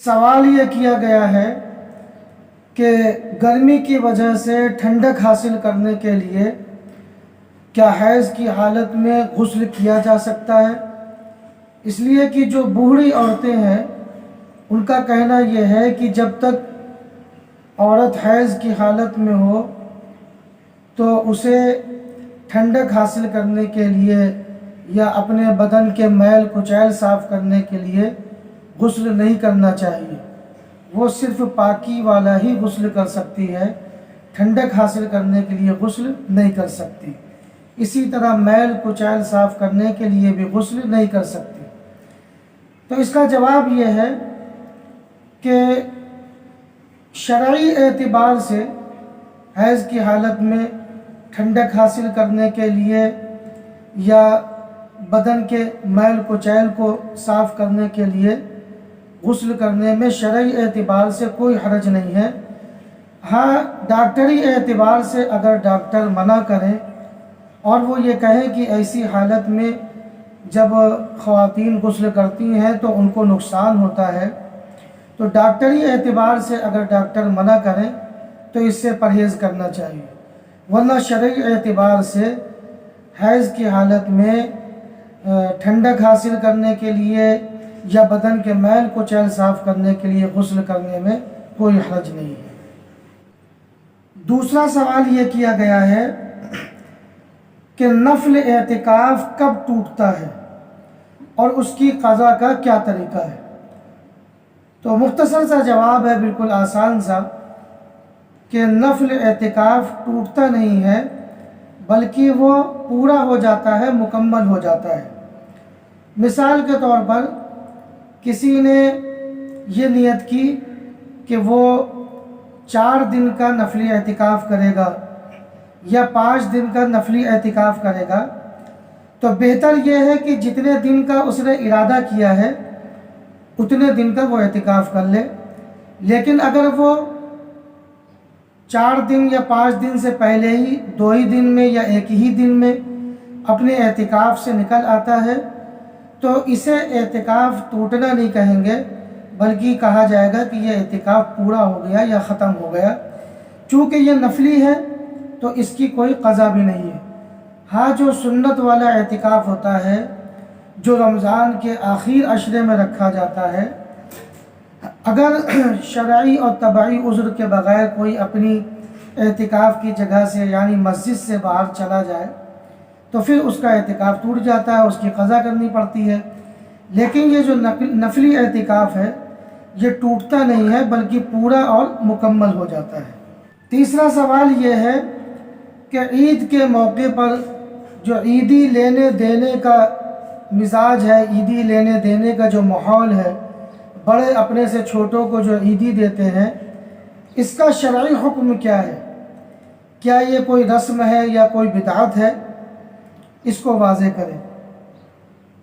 سوال یہ کیا گیا ہے کہ گرمی کی وجہ سے ٹھنڈک حاصل کرنے کے لیے کیا حیض کی حالت میں غسل کیا جا سکتا ہے؟ اس لیے کہ جو بوڑھی عورتیں ہیں ان کا کہنا یہ ہے کہ جب تک عورت حیض کی حالت میں ہو تو اسے ٹھنڈک حاصل کرنے کے لیے یا اپنے بدن کے میل کچیل صاف کرنے کے لیے غسل نہیں کرنا چاہیے۔ وہ صرف پاکی والا ہی غسل کر سکتی ہے، ٹھنڈک حاصل کرنے کے لیے غسل نہیں کر سکتی۔ اسی طرح میل کچیل صاف کرنے کے لیے بھی غسل نہیں کر سکتی۔ تو اس کا جواب یہ ہے کہ شرعی اعتبار سے حیض کی حالت میں ٹھنڈک حاصل کرنے کے لیے یا بدن کے میل کچیل کو صاف کرنے کے لیے غسل کرنے میں شرعی اعتبار سے کوئی حرج نہیں ہے۔ ہاں، ڈاکٹری اعتبار سے اگر ڈاکٹر منع کریں اور وہ یہ کہیں کہ ایسی حالت میں جب خواتین غسل کرتی ہیں تو ان کو نقصان ہوتا ہے، تو ڈاکٹری اعتبار سے اگر ڈاکٹر منع کریں تو اس سے پرہیز کرنا چاہیے، ورنہ شرعی اعتبار سے حیض کی حالت میں ٹھنڈک حاصل کرنے کے لیے یا بدن کے میل کچیل صاف کرنے کے لیے غسل کرنے میں کوئی حرج نہیں ہے۔ دوسرا سوال یہ کیا گیا ہے کہ نفل اعتکاف کب ٹوٹتا ہے اور اس کی قضا کا کیا طریقہ ہے؟ تو مختصر سا جواب ہے، بالکل آسان سا، کہ نفل اعتکاف ٹوٹتا نہیں ہے بلکہ وہ پورا ہو جاتا ہے، مکمل ہو جاتا ہے۔ مثال کے طور پر کسی نے یہ نیت کی کہ وہ 4 دن کا نفلی اعتکاف کرے گا یا 5 دن کا نفلی اعتکاف کرے گا، تو بہتر یہ ہے کہ جتنے دن کا اس نے ارادہ کیا ہے اتنے دن کا وہ اعتکاف کر لے۔ لیکن اگر وہ 4 دن یا 5 دن سے پہلے ہی 2 ہی دن میں یا 1 ہی دن میں اپنے اعتکاف سے نکل آتا ہے تو اسے اعتکاف ٹوٹنا نہیں کہیں گے، بلکہ کہا جائے گا کہ یہ اعتکاف پورا ہو گیا یا ختم ہو گیا۔ چونکہ یہ نفلی ہے تو اس کی کوئی قضا بھی نہیں ہے۔ ہاں، جو سنت والا اعتکاف ہوتا ہے جو رمضان کے آخر عشرے میں رکھا جاتا ہے، اگر شرعی اور طبعی عذر کے بغیر کوئی اپنی اعتکاف کی جگہ سے یعنی مسجد سے باہر چلا جائے تو پھر اس کا اعتکاف ٹوٹ جاتا ہے، اس کی قضا کرنی پڑتی ہے۔ لیکن یہ جو نفلی اعتکاف ہے یہ ٹوٹتا نہیں ہے بلکہ پورا اور مکمل ہو جاتا ہے۔ تیسرا سوال یہ ہے کہ عید کے موقع پر جو عیدی لینے دینے کا مزاج ہے، عیدی لینے دینے کا جو ماحول ہے، بڑے اپنے سے چھوٹوں کو جو عیدی دیتے ہیں، اس کا شرعی حکم کیا ہے؟ کیا یہ کوئی رسم ہے یا کوئی بدعت ہے؟ اس کو واضح کریں۔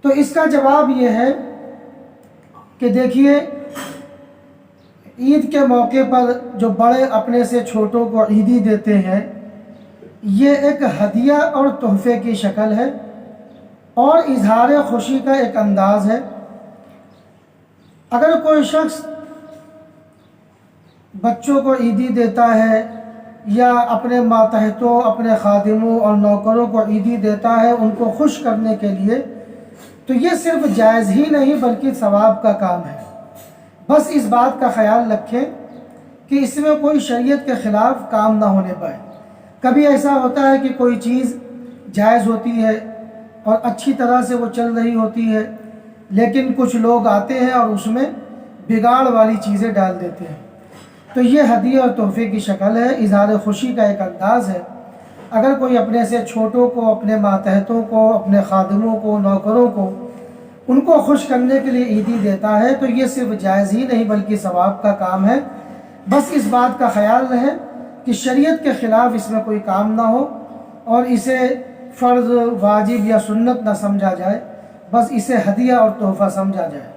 تو اس کا جواب یہ ہے کہ دیکھیے، عید کے موقع پر جو بڑے اپنے سے چھوٹوں کو عیدی دیتے ہیں یہ ایک ہدیہ اور تحفے کی شکل ہے اور اظہار خوشی کا ایک انداز ہے۔ اگر کوئی شخص بچوں کو عیدی دیتا ہے یا اپنے ماتحتوں، اپنے خادموں اور نوکروں کو عیدی دیتا ہے ان کو خوش کرنے کے لیے، تو یہ صرف جائز ہی نہیں بلکہ ثواب کا کام ہے۔ بس اس بات کا خیال رکھیں کہ اس میں کوئی شریعت کے خلاف کام نہ ہونے پائے۔ کبھی ایسا ہوتا ہے کہ کوئی چیز جائز ہوتی ہے اور اچھی طرح سے وہ چل رہی ہوتی ہے، لیکن کچھ لوگ آتے ہیں اور اس میں بگاڑ والی چیزیں ڈال دیتے ہیں، تو یہ ہدیہ اور تحفے کی شکل ہے، اظہار خوشی کا ایک انداز ہے۔ اگر کوئی اپنے سے چھوٹوں کو، اپنے ماتحتوں کو، اپنے خادموں کو، نوکروں کو ان کو خوش کرنے کے لیے عیدی دیتا ہے تو یہ صرف جائز ہی نہیں بلکہ ثواب کا کام ہے۔ بس اس بات کا خیال رہے کہ شریعت کے خلاف اس میں کوئی کام نہ ہو اور اسے فرض، واجب یا سنت نہ سمجھا جائے، بس اسے ہدیہ اور تحفہ سمجھا جائے۔